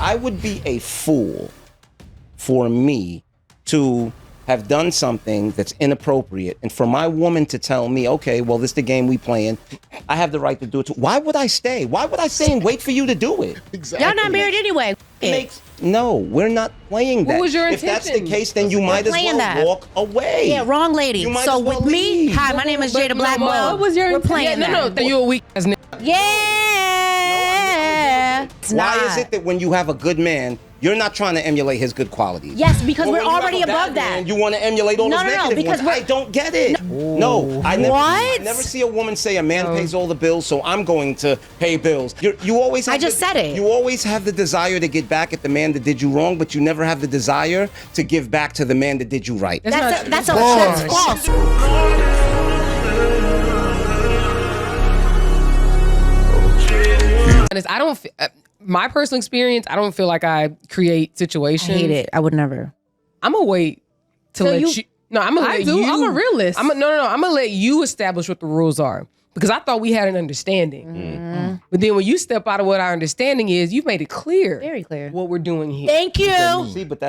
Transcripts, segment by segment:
I would be a fool for me to have done something that's inappropriate, and for my woman to tell me, okay, well, this is the game we playing, I have the right to do it too. Why would I stay? Why would I stay and wait for you to do it? Exactly. Y'all not married anyway. No, we're not playing that. What was your If that's the intention? case, then you might as well walk away. Yeah, wrong lady. You might So as well with me, leave. hi, my name is JayBReacts. What was your We're playing No, that. you a weak ass nigga. Yeah. It's Why not. is it that when you have a good man, you're not trying to emulate his good qualities? Yes, because But we're when you have already a bad above that. man, you want to emulate all those negative because ones. I don't get it. No, I never see a woman say a man pays all the bills, so I'm going to pay bills. You always have said it. You always have the desire to get back at the man that did you wrong, but you never have the desire to give back to the man that did you right. That's false. I don't. My personal experience, I don't feel like I create situations. I hate it. I would never. I'm gonna wait to let you. No, I'm gonna let you. I'm a realist. No. I'm gonna let you establish what the rules are because I thought we had an understanding. But then when you step out of what our understanding is, you've made it clear, very clear, what we're doing here. Thank you. See, but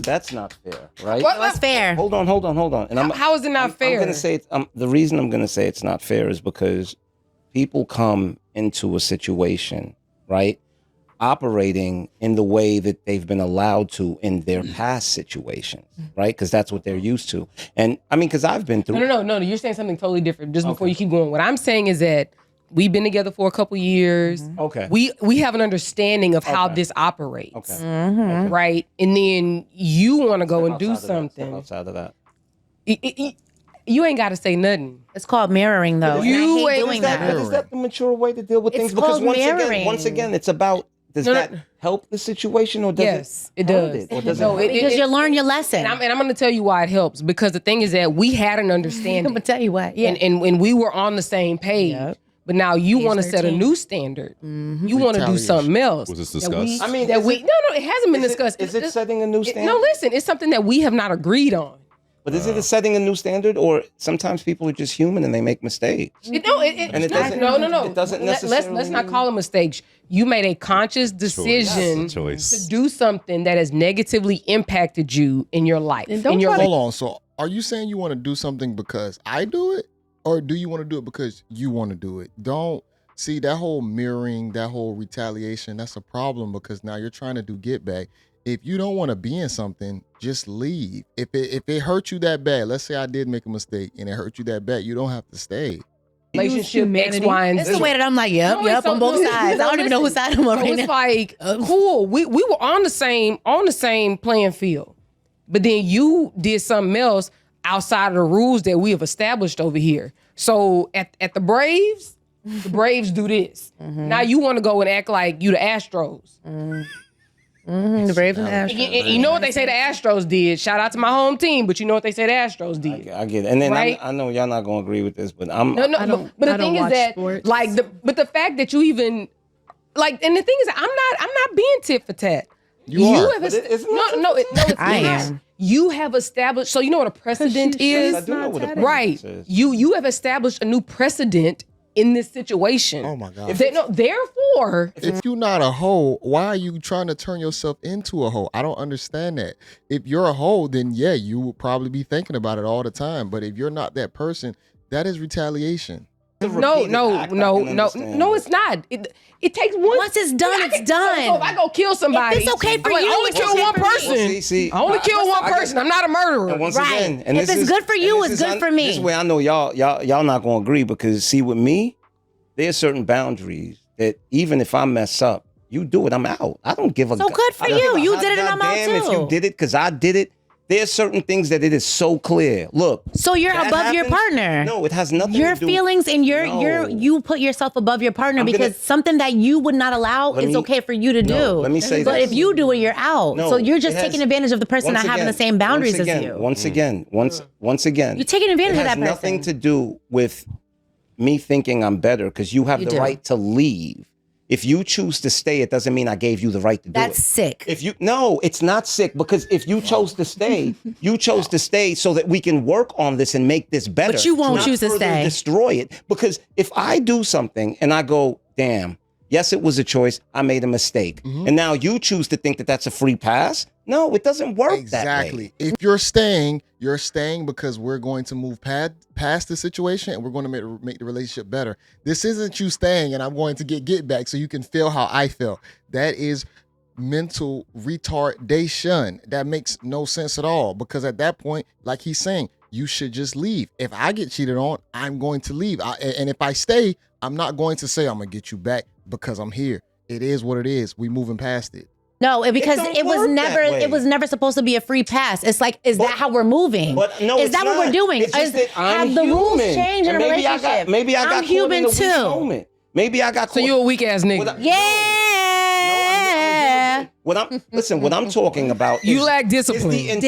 that's not fair, right? What's fair? Hold on. And how is it not fair? I'm gonna say the reason I'm gonna say it's not fair is because people come into a situation, right, operating in the way that they've been allowed to in their past situations, right? Because that's what they're used to. And I mean, because I've been through. No. You're saying something totally different. Just before you keep going, what I'm saying is that we've been together for a couple years. Okay. We have an understing of how this operates. Okay. Right, and then you want to go and do something outside of that. You ain't got to say nothing. It's called mirroring, though. You I hate ain't doing that. Is that the mature way to deal with It's things? Because called mirroring. once again, it's about does that help the situation or does it does. It? Or does No, it because you learn your lesson. And I'm going to tell you why it helps. Because the thing is that we had an understanding. I'm gonna tell you what. Yeah. And we were on the same page. Yep. But now you want to set a 13. new standard. You want to do something else. Was this discussed? No, it hasn't been discussed. Is it setting a new standard? No, listen, it's something that we have not agreed on. But is it setting a new standard, or sometimes people are just human and they make mistakes? It doesn't. No. It doesn't necessarily. Let's not call them mistakes. You made a conscious decision to do something that has negatively impacted you in your life. Hold on. So, are you saying you want to do something because I do it, or do you want to do it because you want to do it? Don't see that whole mirroring, that whole retaliation. That's a problem because now you're trying to do get back. If you don't want to be in something, just leave. If it hurt you that bad, let's say I did make a mistake and it hurt you that bad, you don't have to stay. Relationship X, Y, and Z. It's the way that I'm like, yep, on both sides. I don't even know whose side I'm on right now. It's like, cool. We were on the same playing field, but then you did something else outside of the rules that we have established over here. So at the Braves do this. Now you want to go and act like you the Astros. The Braves and the Astros. You know what they say the Astros did. Shout out to my home team, but you know what they say the Astros did. I get it. And then right? I know y'all not going to agree with this, but I'm. But the thing is that, but the fact that you even, and the thing is, I'm not being tit for tat. You are. I am. You have established. So you know what a precedent is, I do know what a precedent right? is. You have established a new precedent in this situation. Oh my God. Therefore, if you're not a hoe, why are you trying to turn yourself into a hoe? I don't understand that. If you're a hoe, then yeah, you will probably be thinking about it all the time. But if you're not that person, that is retaliation. No, it's not. It takes one. Once it's done, it's done. So if I go kill somebody, If it's okay for you, I only it's kill okay one for me. person. See, I only kill one person. I'm not a murderer. And once Right. again, and If this it's is- good for you, and it's this is- good for me. This is where I know y'all not gonna agree, because see, with me, there's certain boundaries that even if I mess up, you do it, I'm out. I don't give a. So good for I don't give you. a You hot did it and I'm out goddamn too. If you did it because I did it, there's certain things that it is so clear. Look. So you're that above your happens- partner. No, it has nothing Your to do. feelings and No. you put yourself above your partner I'm because gonna- something that you would not allow Let is me- okay for you to do. No, let me say But this. if you do it, you're out. No, So you're just it has- taking advantage of the person not once having the again- same boundaries once again, as you. Once again, You're taking advantage it of has that person. nothing to do with me thinking I'm better, because you have You the do. right to leave. If you choose to stay, it doesn't mean I gave you the right to do it. That's sick. No, it's not sick, because if you chose to stay, you chose to stay so that we can work on this and make this better. But you won't not choose to further stay. Destroy it. Because if I do something and I go, damn, Yes, it was a choice. I made a mistake. And now you choose to think that that's a free pass. No, it doesn't work that way. If you're staying because we're going to move past the situation and we're going to make the relationship better. This isn't you staying and I'm going to get back so you can feel how I feel. That is mental retardation. That makes no sense at all, because at that point, like he's saying, you should just leave. If I get cheated on, I'm going to leave. And if I stay, I'm not going to say I'm going to get you back because I'm here. It is what it is. We moving past it. No, because it was never supposed to be a free pass. It's like, is that how we're moving? But no, is that what we're doing? It's just that I'm have the rules human. changed in a relationship? Maybe I got I'm human caught in a weak too. moment. Maybe I got caught. So you a weak ass nigga. Yeah. What I'm talking about You lack discipline. Is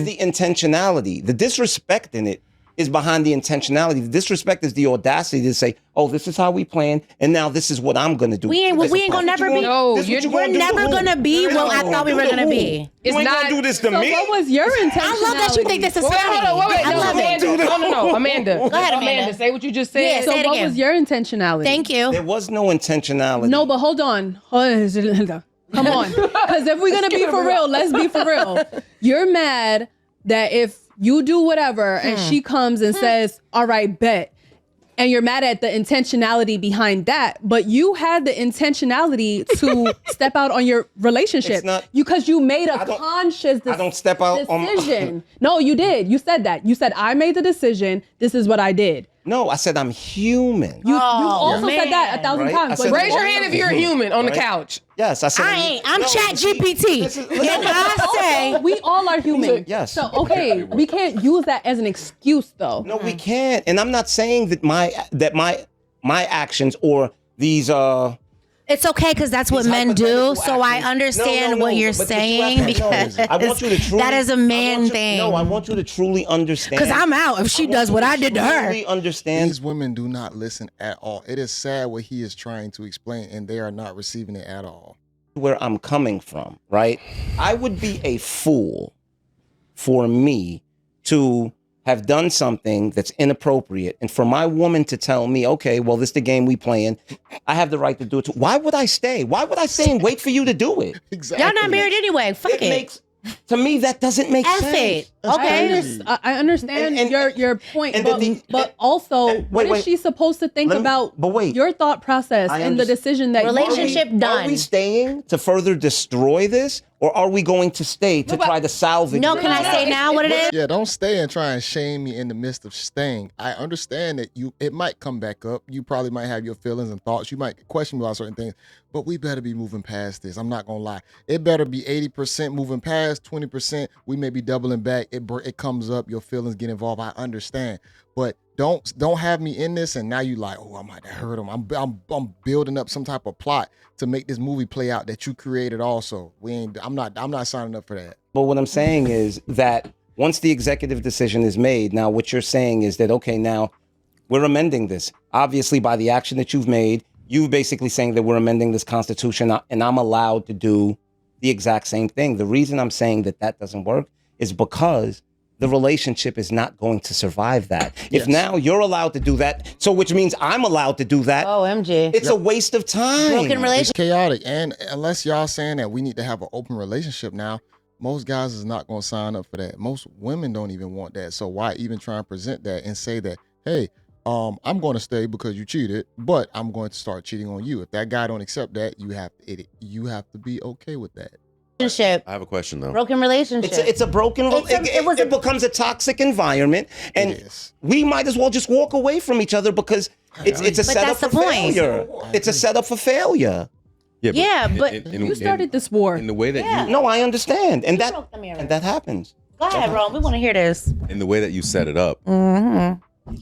the intentionality. The disrespect in it is behind the intentionality. The disrespect is the audacity to say, "Oh, this is how we plan, and now this is what I'm gonna do." We ain't gonna never be. We're never gonna be what I thought we were gonna be. You ain't gonna do this to me. What was your intention? I love that you think this is funny. I love it. No, Amanda. Go ahead, Amanda. Say what you just said. Yeah, So say it what again. was your intentionality? Thank you. There was no intentionality. No, but hold on. Come on. Because if we're going to be for real, let's be for real. You're mad that if you do whatever and she comes and says, all right, bet. And you're mad at the intentionality behind that, but you had the intentionality to step out on your relationship because you made a conscious decision. I don't step out on No, you did. You said that. You said, I made the decision. This is what I did. No, I said I'm human. You also said that 1,000 times. But Raise your hand if you're human on the couch. Yes, I said I ain't. I'm Chat GPT. And I say we all are human. Yes. So we can't use that as an excuse, though. No, we can't. And I'm not saying that my actions or these it's okay because that's what men do. So I understand what you're saying because I want you to truly, that is a man thing. No, I want you to truly understand. Because I'm out if she does what I did to her. Understand. These women do not listen at all. It is sad what he is trying to explain, and they are not receiving it at all. Where I'm coming from, right? I would be a fool for me to have done something that's inappropriate, and for my woman to tell me, okay, well, this is the game we playing. I have the right to do it too. Why would I stay? Why would I stay and wait for you to do it? Exactly. Y'all not married anyway. Fuck it. To me, that doesn't make sense. It. Okay. I understand your point, but also, what is she supposed to think about your thought process and the decision that relationship done? Are we staying to further destroy this, or are we going to stay to try to salvage? No, can I say now what it is? Yeah, don't stay and try and shame me in the midst of staying. I understand that it might come back up. You probably might have your feelings and thoughts. You might question me about certain things, but we better be moving past this. I'm not gonna lie. It better be 80% moving past, 20%. We may be doubling back. It comes up. Your feelings get involved. I understand, but don't have me in this. And now you like, oh, I might have hurt him. I'm building up some type of plot to make this movie play out that you created. Also, I'm not signing up for that. But what I'm saying is that once the executive decision is made, now what you're saying is that, okay, now we're amending this. Obviously, by the action that you've made, you're basically saying that we're amending this Constitution, and I'm allowed to do the exact same thing. The reason I'm saying that doesn't work is because the relationship is not going to survive that. Yes. If now you're allowed to do that, so which means I'm allowed to do that. OMG. It's a waste of time. Broken relationship. It's chaotic. And unless y'all saying that we need to have an open relationship now, most guys is not going to sign up for that. Most women don't even want that. So why even try and present that and say that, hey, I'm going to stay because you cheated, but I'm going to start cheating on you. If that guy don't accept that, you have to be okay with that. I have a question though. Broken relationship. It's a broken. It becomes a toxic environment, and we might as well just walk away from each other because it's a setup for failure. It's a setup for failure. Yeah, but you started this war in the way that you. No, I understand, and that happens. Go ahead, Ron. We want to hear this. In the way that you set it up,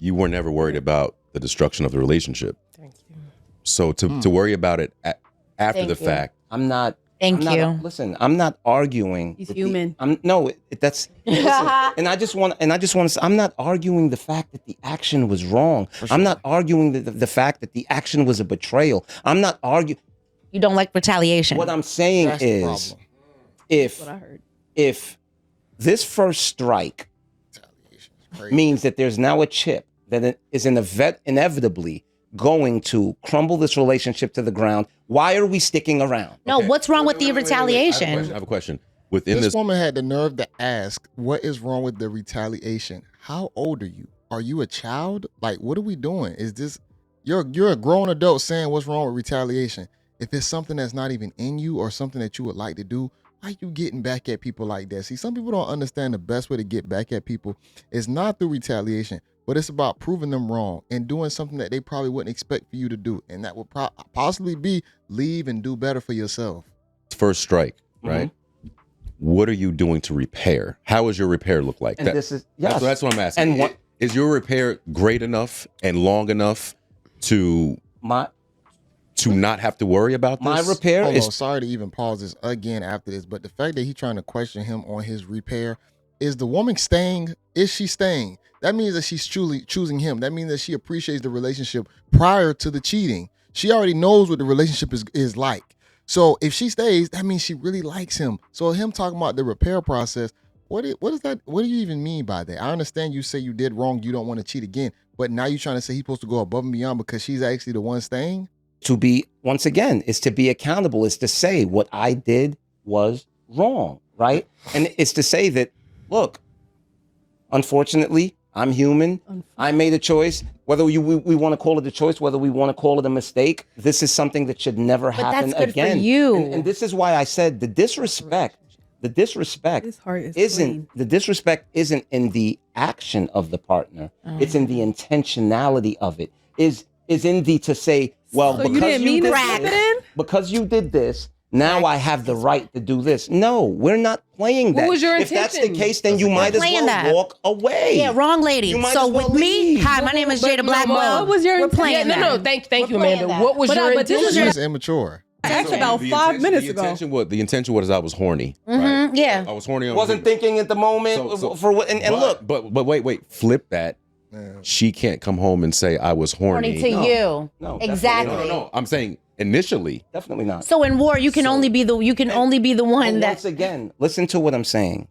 you were never worried about the destruction of the relationship. Thank you. So to worry about it after the fact, I'm not. Thank you. Listen, I'm not arguing. He's human. That's. Listen, and I just want to say, I'm not arguing the fact that the action was wrong. Sure. I'm not arguing the fact that the action was a betrayal. I'm not arguing. You don't like retaliation. What I'm saying is, if this first strike means that there's now a chip that is inevitably going to crumble this relationship to the ground, why are we sticking around? No, what's wrong with the Wait. retaliation? I have a question. Within This this, woman had the nerve to ask, what is wrong with the retaliation? How old are you? Are you a child? Like, what are we doing? Is this, you're a grown adult saying what's wrong with retaliation. If it's something that's not even in you or something that you would like to do, why are you getting back at people like that? See, some people don't understand the best way to get back at people is not through retaliation, but it's about proving them wrong and doing something that they probably wouldn't expect for you to do. And that would possibly be leave and do better for yourself. first strike, right? What are you doing to repair? How does your repair look like? And this is, yes. That's what I'm asking. And what- is your repair great enough and long enough to not have to worry about this? My repair Hold is on, sorry to even pause this again after this, but the fact that he's trying to question him on his repair, is the woman staying? Is she staying? That means that she's truly choosing him. That means that she appreciates the relationship prior to the cheating. She already knows what the relationship is like. So if she stays, that means she really likes him. So him talking about the repair process, what is that? What do you even mean by that? I understand you say you did wrong, you don't want to cheat again, but now you're trying to say he's supposed to go above and beyond because she's actually the one staying? to be, once again, is to be accountable, is to say what I did was wrong, right? And it's to say that, look, unfortunately, I'm human. I made a choice. Whether we want to call it a choice, whether we want to call it a mistake, this is something that should never happen that's good again. for you. And this is why I said the disrespect His heart is clean. the disrespect isn't in the action of the partner. It's in the intentionality of it. Is in the to say, well, So you because didn't mean did to slip this, it in? because you did this, now I have the right to do this. No, we're not playing that. What was your If that's the intention? case, then you might as playing well that. walk away. Yeah, wrong lady. You might So as well with me, leave. hi, my name is But Jada no, Black. Mom, what was your We're playing Yeah, that. no, thank you, We're playing Amanda. that. What was But, your but this is intention? She's immature. That's about 5 minutes ago. The intention was I was horny. Right? Yeah. I was horny. I Wasn't thinking at the moment for what. And look, but wait, flip that. She can't come home and say I was horny. Horny to you. No, Exactly. No. I'm saying initially. definitely not. So in war, you can only be the one And that once again, listen to what I'm saying.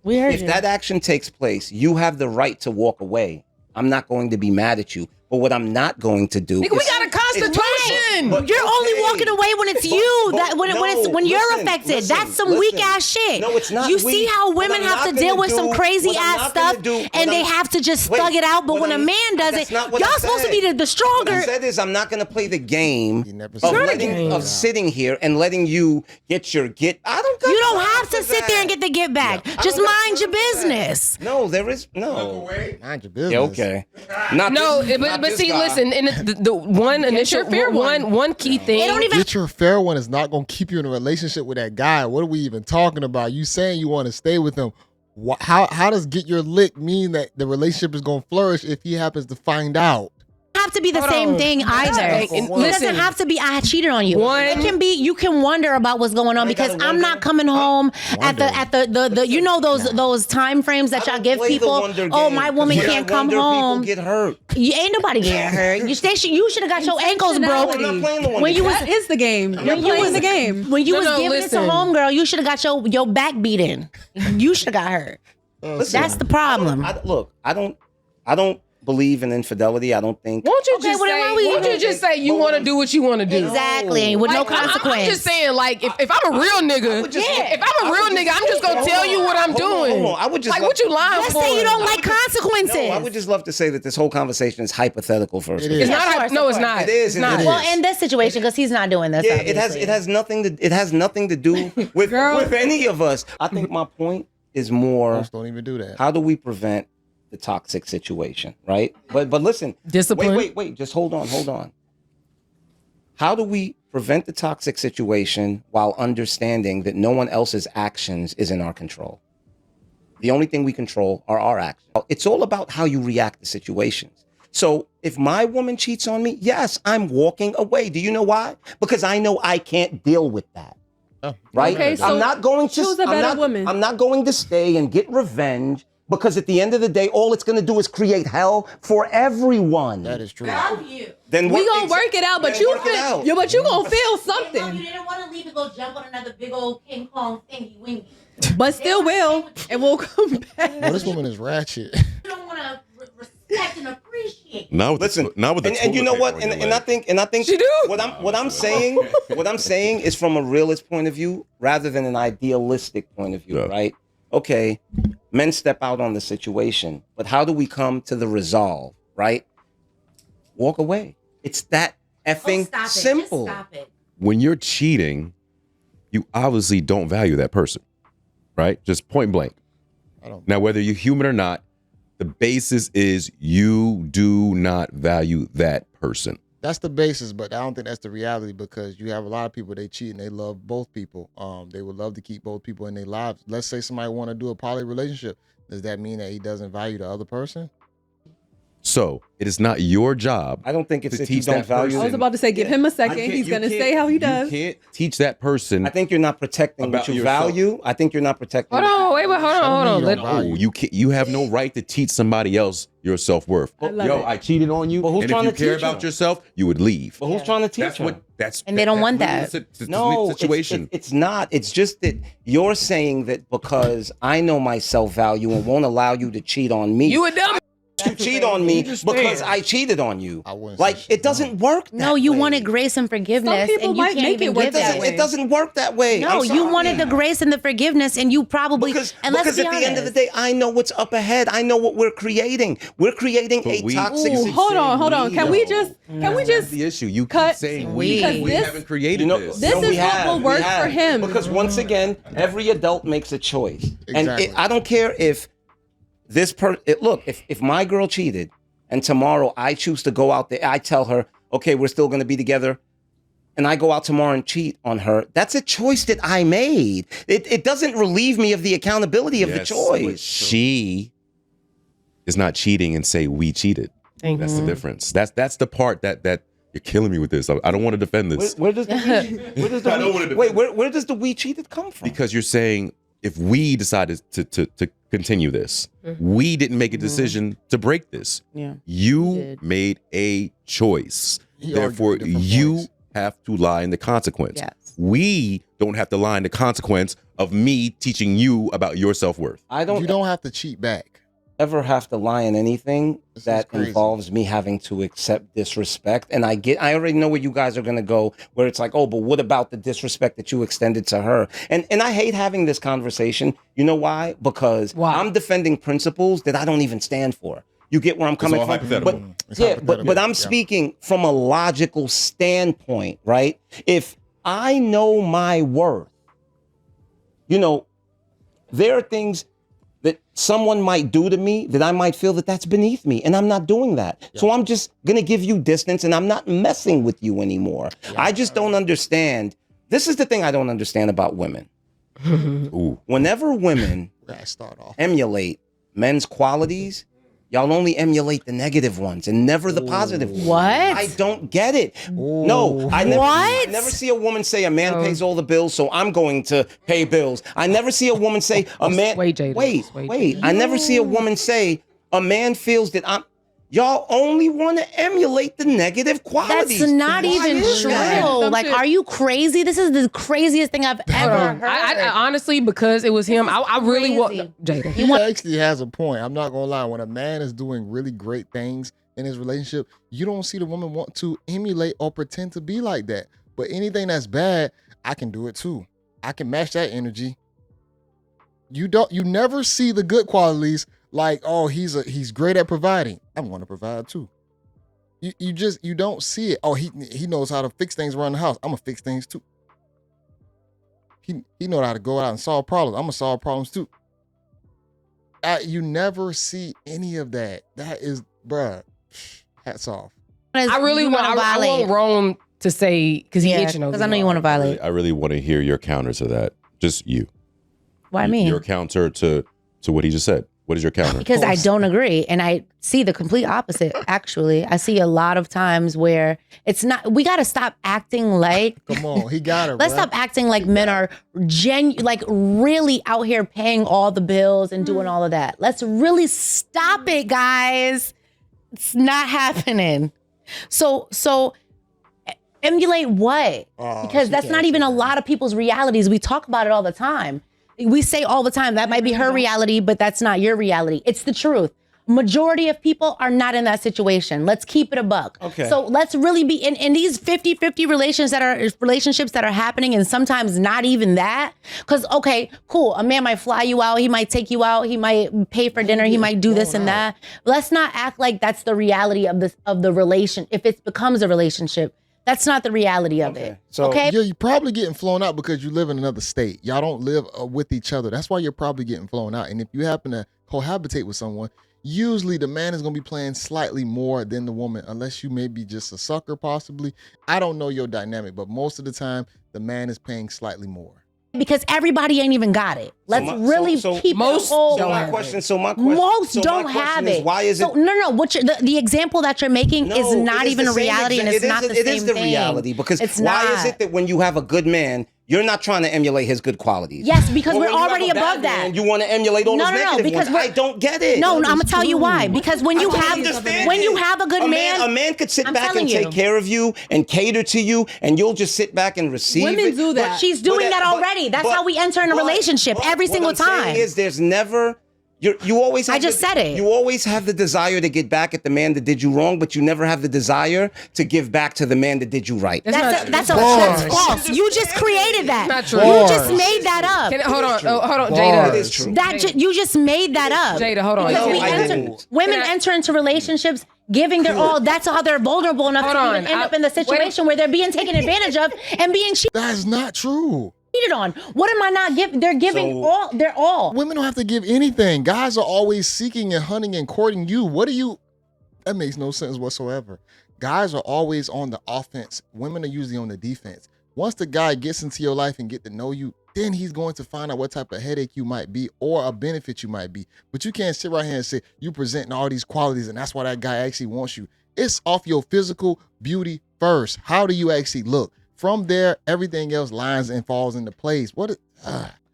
we heard If you. that action takes place, you have the right to walk away. I'm not going to be mad at you. But what I'm not going to do Nigga, we got a constitution. But You're only okay. walking away when it's you. But When you're listen, affected. listen, That's some listen. weak ass shit. No, it's not You weak. see how What women I'm have not to deal gonna with some do- crazy what I'm ass not gonna stuff, do- and what they I'm- have to just Wait, thug it out. But what when a I'm- man does that's it, not what y'all I supposed to be said. the stronger. What I said is I'm not going to play the game You never of, said that. of sitting here and letting you get your get. I don't. got You don't time have to for sit there and that. get the get back. I Just don't got mind your time for that. business. No, there is no. Mind your business. Yeah, okay. Not No, this- but not but this see, guy. listen, and the one initial fair one key thing. They don't even. Get your fair one is not going to keep you in a relationship with that guy. What are we even talking about? You saying you want to stay with him. How does get your lick mean that the relationship is going to flourish if he happens to find out? Have to be the Hold same on. thing either. And It listen, doesn't have to be I cheated on you. One- It can be you can wonder about what's going on I because gotta I'm wonder. not coming home at the you know those time frames that I y'all don't give play the people. wonder Oh, game, my woman 'cause can't I come wonder home. People get hurt. You ain't nobody getting hurt. You should have got your ankles broke I'm not playing the wonder when you was That is the game. You're playing the game. when you No, was no, giving listen. it to homegirl. You should have got your back beaten. You should have got hurt. Listen, That's the problem. I don't believe in infidelity. I don't think. Won't you Okay, just well, then say? why would you Won't you do just say you But want to what do what you want to do? Exactly, with no Like, consequence. I'm just saying, like, if I'm a real nigga, just- if I'm a real nigga, I'm just gonna tell you what I'm doing. Hold on. I would just like, love- what you lying Let's for? say you don't like consequences. No, I would just love to say that this whole conversation is hypothetical. First, It of is. It's all. not. Of course, No, of it's course. not. It is, It's it not. is. Well, in this situation, because he's not doing this. Yeah, obviously. it has nothing to do with any of us. I think my point is more Most don't even do that. how do we prevent the toxic situation, right? But listen, Discipline. Wait, just hold on. How do we prevent the toxic situation while understanding that no one else's actions is in our control? The only thing we control are our actions. It's all about how you react to situations. So if my woman cheats on me, yes, I'm walking away. Do you know why? Because I know I can't deal with that. Right? Okay, so I'm not going to choose a better woman. I'm not going to stay and get revenge because at the end of the day, all it's going to do is create hell for everyone. That is true. Then We gonna work it out, but then you work it feel, out. yo, but you gonna feel You something, didn't want to leave and go jump on another big old King Kong thingy wingy. but still will, and we'll come back. Well, this woman is ratchet. You don't want to respect and appreciate Not with Listen, not with the and you know toilet what? paper on your And I leg. think She do. what I'm saying is from a realist point of view rather than an idealistic point of view, Yeah. right? Okay, men step out on the situation, but how do we come to the resolve, right? Walk away. It's that effing stop it. simple. Just stop it. When you're cheating, you obviously don't value that person, right? Just point blank. Now, whether you're human or not, the basis is you do not value that person. That's the basis, but I don't think that's the reality because you have a lot of people they cheat and they love both people. They would love to keep both people in their lives. Let's say somebody want to do a poly relationship. Does that mean that he doesn't value the other person? So it is not your job. I don't think it's to that you teach don't that value. person. I was about to say, give him a second. He's going to say how he does. You can't teach that person. I think you're not protecting About what you yourself. value. I think you're not protecting. Hold on, wait, hold on. You Let- don't value. No, you can't. You have no right to teach somebody else your self-worth. I love Yo, it. I cheated on you. But who's and trying if to you care teach about them? yourself, you would leave. But who's trying to teach That's them? what. That's And they don't want that's that. the No, situation. It's not. It's just that you're saying that because I know my self-value and won't allow you to cheat on me. You a dumb. to cheat on me just because fair. I cheated on you. I wouldn't Like say it doesn't work. That No, you way. wanted grace and forgiveness, Some people and you might can't make even it work give that that. way. It doesn't work that way. No, I'm you sorry. wanted the grace and the forgiveness, and you probably Because and let's at be the end of the honest. day, I know what's up ahead. I know what we're creating. We're creating But a we- toxic. Ooh, hold on. Can we just That's the issue. You cut- keep saying Because we this- haven't created You know, this. This is what will work for him. Because once again, every adult makes a choice, Exactly. and I don't care if look, if my girl cheated, and tomorrow I choose to go out there, I tell her, okay, we're still going to be together, and I go out tomorrow and cheat on her. That's a choice that I made. It doesn't relieve me of the accountability of the Yes, choice. but she is not cheating and say we cheated. That's the difference. That's the part that you're killing me with this. I don't want to defend this Where does the where does the we cheated come from? because you're saying if we decided to continue this, we didn't make a decision to break this. Yeah. You did. made a choice. He Therefore, argued different you points. have to lie in the consequence. Yes. We don't have to lie in the consequence of me teaching you about your self-worth. I You don't don't have to cheat back. ever have to lie in anything This is that crazy. involves me having to accept disrespect. And I already know where you guys are gonna go, where it's like, oh, but what about the disrespect that you extended to her? And I hate having this conversation. You know why? Because Why? I'm defending principles that I don't even stand for. You get where I'm coming all from? hypothetical. But It's yeah, hypothetical. but I'm Yeah. speaking from a logical standpoint, right? If I know my worth, you know, there are things that someone might do to me that I might feel that that's beneath me, and I'm not doing that. So I'm just gonna give you distance, and I'm not messing with you anymore. I just don't understand. This is the thing I don't understand about women. Ooh. Whenever women Gotta start off. emulate men's qualities, y'all only emulate the negative ones and never the positive ones. What? I don't get it. No, I never, What? I never see a woman say a man pays all the bills, so I'm going to pay bills. I never see a woman say a man. Wait, Jada. Wait, Wait, wait. Jada. I never see a woman say a man feels that I'm. Y'all only want to emulate the negative qualities. That's not Why even is true. that? Like, are you crazy? This is the craziest thing I've ever heard. I honestly, because it was him, I really want crazy. Jada. He actually has a point. I'm not gonna lie. When a man is doing really great things in his relationship, you don't see the woman want to emulate or pretend to be like that. But anything that's bad, I can do it too. I can match that energy. You never see the good qualities like, oh, he's great at providing. I'm gonna provide too. You don't see it. Oh, he knows how to fix things around the house. I'm gonna fix things too. He know how to go out and solve problems. I'm gonna solve problems too. You never see any of that. That is, bruh, hats off. I really want. I want Rome to say because he itching over. because I know you want to violate. I really want to hear your counter to that. Just you. Why me? Your counter to what he just said. What is your counter? Because I don't agree. And I see the complete opposite, actually. I see a lot of times where it's not, we got to stop acting like, Come on, he got it. let's bruh. stop acting like men are like really out here paying all the bills and doing all of that. Let's really stop it, guys. It's not happening. So emulate what? Oh, Because she that's can't not even say a that. lot of people's realities. We talk about it all the time. We say all the time, that might be her reality, but that's not your reality. It's the truth. Majority of people are not in that situation. Let's keep it a buck. Okay. So let's really be in these 50-50 relationships that are happening, and sometimes not even that. Because, okay, cool. A man might fly you out. He might take you out. He might pay for dinner. He might do this and that. Let's not act like that's the reality of the relation. If it becomes a relationship, that's not the reality of it. So- okay. Yeah, you're probably getting flown out because you live in another state. Y'all don't live with each other. That's why you're probably getting flown out. And if you happen to cohabitate with someone, usually the man is going to be playing slightly more than the woman, unless you may be just a sucker possibly. I don't know your dynamic, but most of the time, the man is paying slightly more. Because everybody ain't even got it. Let's really keep most it whole. don't My have question. it. So my question. Most so my don't question have is, it. Why is it? So, no. What the example that you're making No, is it not is even the a same reality, and it's not the same It is the thing. reality because it's why not. is it that when you have a good man, you're not trying to emulate his good qualities? Yes, because But we're when you have already a bad above that. man, you want to emulate all No, his no, no, negative because ones. I don't get it. No, I'm gonna tell you why. Because when you I don't have understand when you it. have a good man, a man could sit I'm back telling and you. take care of you and cater to you, and you'll just sit back and receive Women it. do that. But- she's doing that already. That's how we enter in a relationship every single what I'm time. saying is there's never. You always have I just said it. You always have the desire to get back at the man that did you wrong, but you never have the desire to give back to the man that did you right. That's Bars. false. You just created that. Not true. You just made that up. Hold on, Bars. Jada. It is true. You just made that up. Jada, hold on. Because No, we I enter, didn't. women Can I- enter into relationships giving their all. That's how they're vulnerable enough Hold to on. even end up in the situation where they're being taken advantage of and being That's not true. cheated on. What am I not giving? They're giving all. They're all. Women don't have to give anything. Guys are always seeking and hunting and courting you. What do you? That makes no sense whatsoever. Guys are always on the offense. Women are usually on the defense. Once the guy gets into your life and get to know you, then he's going to find out what type of headache you might be or a benefit you might be. But you can't sit right here and say you presenting all these qualities and that's why that guy actually wants you. It's off your physical beauty first. How do you actually look? From there, everything else lines and falls into place.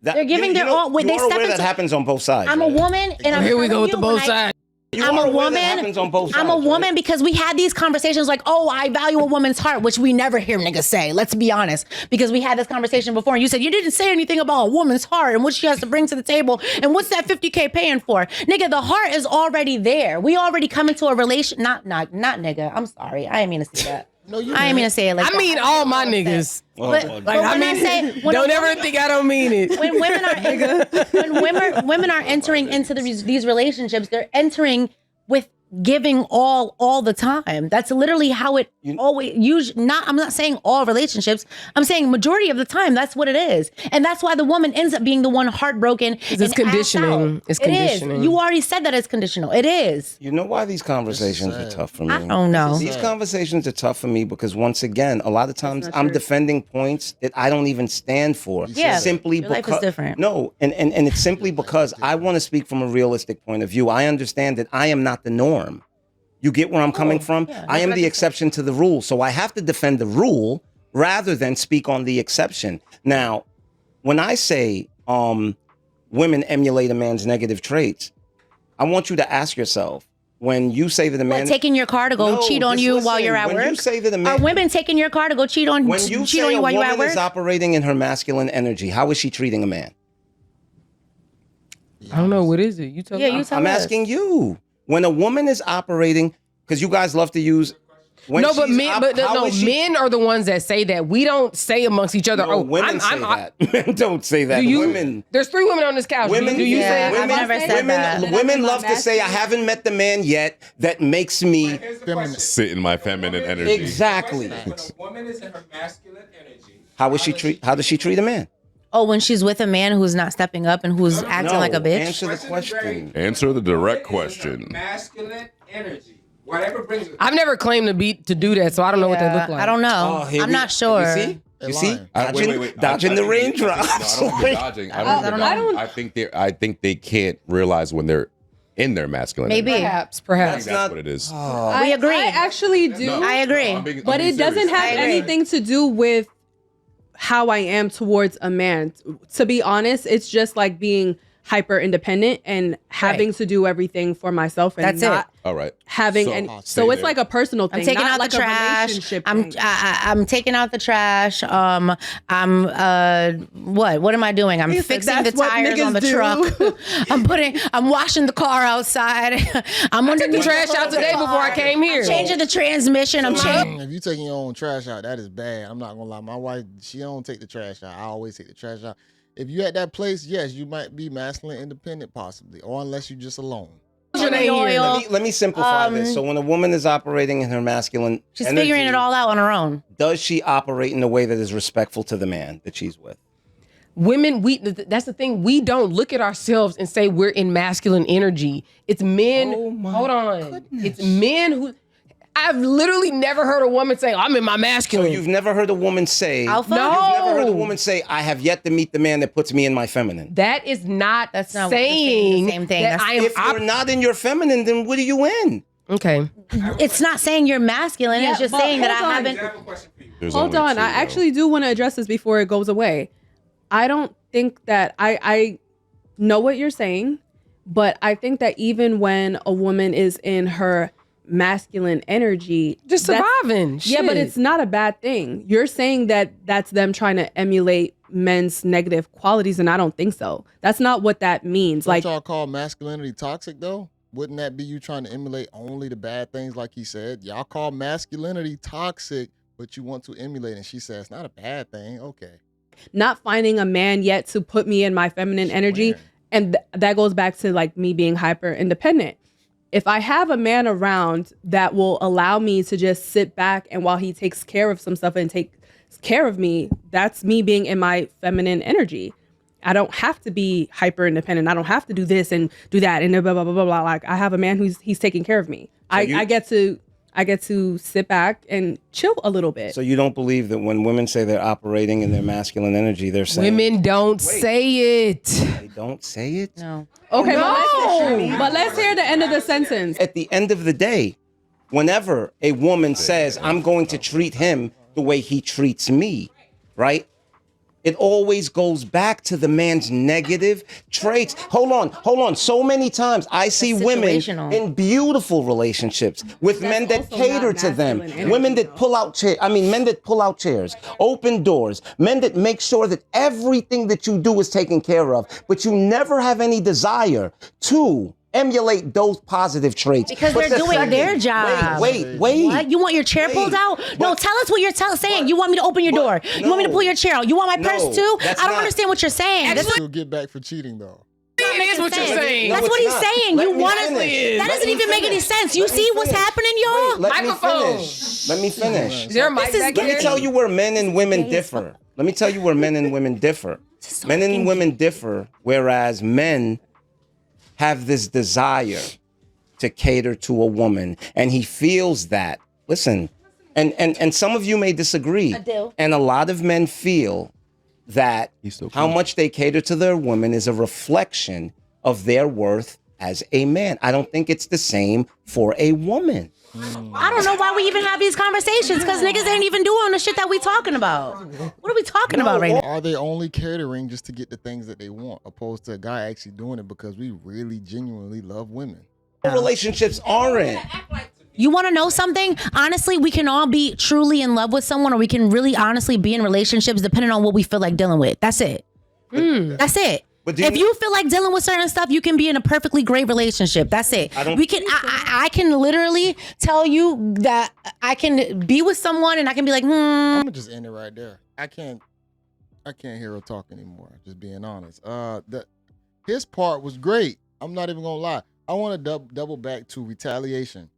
They're giving their all. When you they are step aware into, that happens on both sides. I'm a right? woman, and I'm Here we telling go with you, the both when I- sides. You I'm are a aware woman. that happens on both I'm sides, a woman right? because we had these conversations like, oh, I value a woman's heart, which we never hear niggas say. Let's be honest. Because we had this conversation before and you said you didn't say anything about a woman's heart and what she has to bring to the table and what's that 50K paying for. Nigga, the heart is already there. We already come into a relation. Not nigga. I'm sorry. I didn't mean to say that. No, you I didn't mean to say it like I that. mean all my niggas. But Like, when I say, when don't a ever woman- think I don't mean it. when women are entering into these relationships, they're entering with giving all the time. That's literally how it always usually. I'm not saying all relationships. I'm saying majority of the time. That's what it is, and that's why the woman ends up being the one heartbroken. It's conditioning. It's conditioning. It is. You already said that it's conditional. It is. You know why these conversations are tough for me? I don't know. These conversations are tough for me because once again, a lot of times I'm defending points that I don't even stand for. Yeah, simply your life because is different. No, and it's simply because I want to speak from a realistic point of view. I understand that I am not the norm. You get where I'm coming from? yeah, I am the exception to the rule. So I have to defend the rule rather than speak on the exception. Now, when I say women emulate a man's negative traits, I want you to ask yourself, when you say that a man Taking your car to go No, cheat on just you listen. while you're at When work? you say that a man, Are women taking your car to go cheat on when you cheat say on you a while you're at woman work? is operating in her masculine energy, how is she treating a man? I don't know. What is it? You tell Yeah, me. you tell I'm us. asking you. When a woman is operating, because you guys love to use. When No, but she's men, how is she- men are the ones that say that. We don't say amongst each other. No, women say that. Men don't say that. Do you? Women. There's 3 women on this couch. Women, do you say? I've never said that. Women love to say, "I haven't met the man yet that makes me." Sit in my feminine energy. Exactly. When a woman is in her masculine energy, How does she treat a man? Oh, when she's with a man who's not stepping up and who's acting like a bitch? Answer the question. Answer the direct question. masculine energy, whatever brings it. I've never claimed to do that, so I don't know what they look like. I don't know. I'm not sure. You see? You see? lying. Dodging, dodging the raindrops. No, I don't think dodging. I think they can't realize when they're in their masculine. Maybe. energy. Perhaps. That's what it is. We agree. I actually do. I agree. But it doesn't have I agree. anything to do with how I am towards a man. To be honest, it's just like being hyper independent and having to do everything for myself and That's not All right. having So- any. I'll So stay it's there. like a personal thing. I'm taking not out like the a trash. relationship I'm thing. I'm taking out the trash. I'm what am I doing? I'm He said, fixing the "That's what tires on the niggas do." truck. I'm washing the car outside. I'm I took the underneath trash out today before I came here. changing the transmission. I'm changing. If you taking your own trash out, that is bad. I'm not gonna lie. My wife, she don't take the trash out. I always take the trash out. If you at that place, yes, you might be masculine independent possibly, or unless you just alone. What's your name here? Oil. Let me simplify this. So when a woman is operating in her masculine She's energy, figuring it all out on her own. does she operate in a way that is respectful to the man that she's with? Women, that's the thing. We don't look at ourselves and say we're in masculine energy. It's men. Hold on. It's men who. I've literally never heard a woman say, "I'm in my So masculine." you've never heard a woman say, Alpha? No. You've never heard a woman say, I have yet to meet the man that puts me in my feminine. That is not That's not saying the same thing. that That's- I am. If you're not in your feminine, then what are you in? Okay. It's not saying you're masculine. Yeah, it's just but saying that I hold on. haven't. I have a question for you. There's Hold only on. two, I though. actually do want to address this before it goes away. I don't think that I know what you're saying, but I think that even when a woman is in her masculine energy, Just that's- surviving. Yeah, but Shit. it's not a bad thing. You're saying that that's them trying to emulate men's negative qualities, and I don't think so. That's not what that means. Don't Like, y'all call masculinity toxic though? Wouldn't that be you trying to emulate only the bad things like he said? Y'all call masculinity toxic, but you want to emulate. And she says, it's not a bad thing. Okay. not finding a man yet to put me in my feminine energy. Weird. And that goes back to like me being hyper independent. If I have a man around that will allow me to just sit back and while he takes care of some stuff and takes care of me, that's me being in my feminine energy. I don't have to be hyper independent. I don't have to do this and do that and blah blah blah blah blah. Like I have a man he's taking care of me. I get to sit back and chill a little bit. So you don't believe that when women say they're operating in their masculine energy, they're saying Women don't say it. they don't say it? No. Okay, No. but let's hear the end of the sentence. At the end of the day, whenever a woman says, I'm going to treat him the way he treats me, right? It always goes back to the man's negative traits. Hold on. So many times I see women situational. in beautiful relationships with men that also cater not to them. masculine energy, Women that pull out chairs. Men that pull out chairs, open doors, men that make sure that everything that you do is taken care of, but you never have any desire to emulate those positive traits. Because But they're the doing their job. Wait. What? You want your chair Wait. pulled out? No, But- tell us what you're saying. You want me to open your door? You want me to No. pull your chair out? You want my No, purse too? that's I don't not- understand what you're saying. That's He'll get back for cheating though. It is what you're saying. No, That's it's what he's not. saying. Let You me want to. finish. That Let doesn't me even make any finish. sense. You Let me see what's finish. happening, y'all? Wait, let me Microphone. finish. Let me finish. Is there a mic This is back Let me there? tell you where men and women differ. Let me tell you where men and women differ. Men and women differ, whereas men have this desire to cater to a woman, and he feels that. Listen, and some of you may disagree. I do. And a lot of men feel that He's still how cool. much they cater to their women is a reflection of their worth as a man. I don't think it's the same for a woman. I don't know why we even have these conversations because niggas ain't even doing the shit that we talking about. What are we talking about right now? Are they only catering just to get the things that they want, opposed to a guy actually doing it because we really genuinely love women? Relationships aren't. You want to know something? Honestly, we can all be truly in love with someone, or we can really honestly be in relationships depending on what we feel like dealing with. That's it. That's it. But do If you- you feel like dealing with certain stuff, you can be in a perfectly great relationship. That's it. We can. I can literally tell you that I can be with someone and I can be like, I'm gonna just end it right there. I can't hear her talk anymore. Just being honest. His part was great. I'm not even gonna lie. I want to double back to retaliation.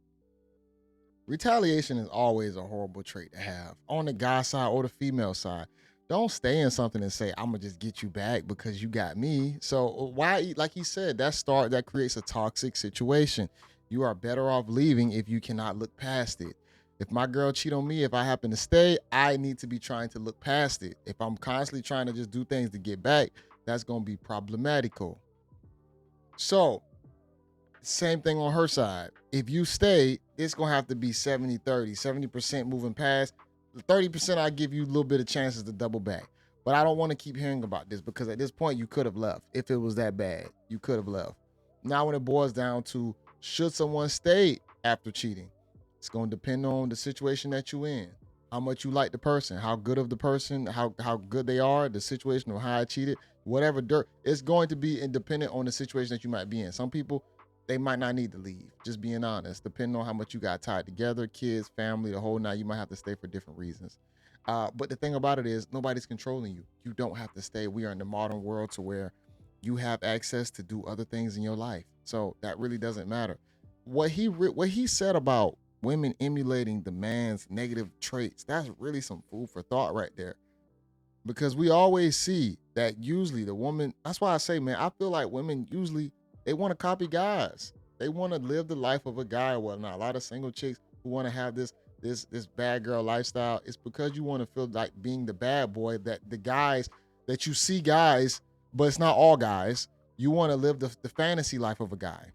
Retaliation is always a horrible trait to have on the guy side or the female side. Don't stay in something and say, I'm gonna just get you back because you got me. So why, like he said, that creates a toxic situation. You are better off leaving if you cannot look past it. If my girl cheat on me, if I happen to stay, I need to be trying to look past it. If I'm constantly trying to just do things to get back, that's gonna be problematical. So, same thing on her side. If you stay, it's gonna have to be 70-30, 70% moving past. The 30%, I give you a little bit of chances to double back. But I don't want to keep hearing about this because at this point you could have left. If it was that bad, you could have left. Now when it boils down to should someone stay after cheating, it's going to depend on the situation that you're in, how much you like the person, how good of the person, how good they are, the situation of how I cheated, whatever dirt. It's going to be independent on the situation that you might be in. Some people, they might not need to leave, just being honest, depending on how much you got tied together, kids, family, the whole night, you might have to stay for different reasons. But the thing about it is nobody's controlling you. You don't have to stay. We are in the modern world to where you have access to do other things in your life. So that really doesn't matter. What he said about women emulating the man's negative traits, that's really some food for thought right there. Because we always see that usually the woman, that's why I say, man, I feel like women usually, they want to copy guys. They want to live the life of a guy or whatnot. A lot of single chicks who want to have this bad girl lifestyle. It's because you want to feel like being the bad boy, that the guys that you see guys, but it's not all guys. You want to live the fantasy life of a guy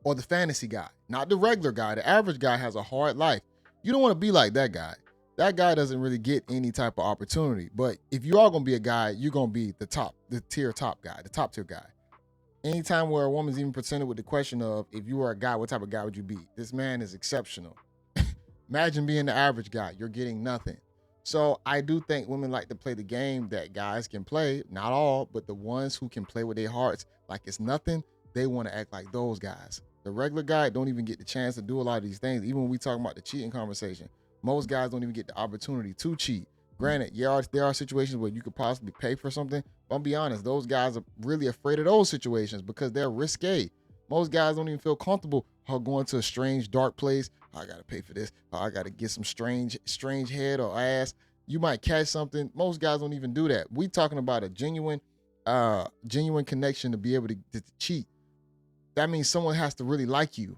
or the fantasy guy, not the regular guy. The average guy has a hard life. You don't want to be like that guy. That guy doesn't really get any type of opportunity. But if you are going to be a guy, you're going to be the top tier guy. Anytime where a woman's even presented with the question of if you were a guy, what type of guy would you be? This man is exceptional. Imagine being the average guy. You're getting nothing. So I do think women like to play the game that guys can play. Not all, but the ones who can play with their hearts like it's nothing, they want to act like those guys. The regular guy don't even get the chance to do a lot of these things. Even when we talk about the cheating conversation, most guys don't even get the opportunity to cheat. Granted, there are situations where you could possibly pay for something. But I'll be honest, those guys are really afraid of those situations because they're risque. Most guys don't even feel comfortable going to a strange, dark place. I gotta pay for this. I gotta get some strange head or ass. You might catch something. Most guys don't even do that. We talking about a genuine connection to be able to cheat. That means someone has to really like you.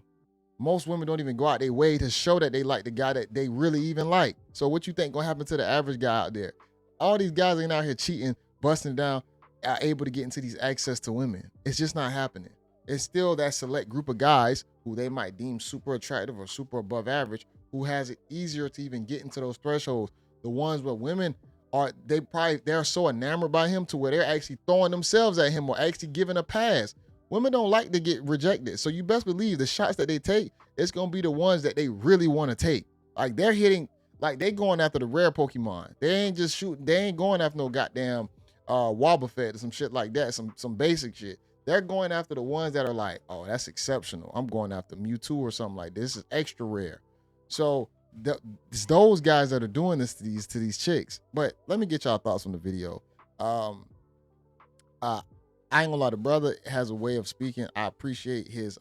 Most women don't even go out their way to show that they like the guy that they really even like. So what you think gonna happen to the average guy out there? All these guys ain't out here cheating, busting down, are able to get into these access to women. It's just not happening. It's still that select group of guys who they might deem super attractive or super above average, who has it easier to even get into those thresholds. The ones where women they're so enamored by him to where they're actually throwing themselves at him or actually giving a pass. Women don't like to get rejected. So you best believe the shots that they take, it's going to be the ones that they really want to take. Like they're hitting, like they going after the rare Pokemon. They ain't just shooting. They ain't going after no goddamn Wobbuffet or some shit like that. Some basic shit. They're going after the ones that are like, oh, that's exceptional. I'm going after Mewtwo or something like this. This is extra rare. So it's those guys that are doing this to these chicks. But let me get y'all thoughts on the video. I ain't gonna lie, the brother has a way of speaking. I appreciate his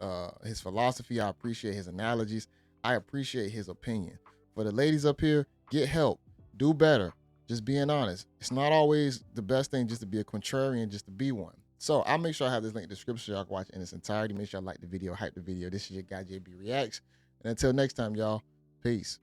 philosophy. I appreciate his analogies. I appreciate his opinion. For the ladies up here, get help. Do better. Just being honest. It's not always the best thing just to be a contrarian, just to be one. So I'll make sure I have this link in the description so y'all can watch it in its entirety. Make sure y'all like the video, hype the video. This is your guy, JayBReacts. And until next time, y'all, peace.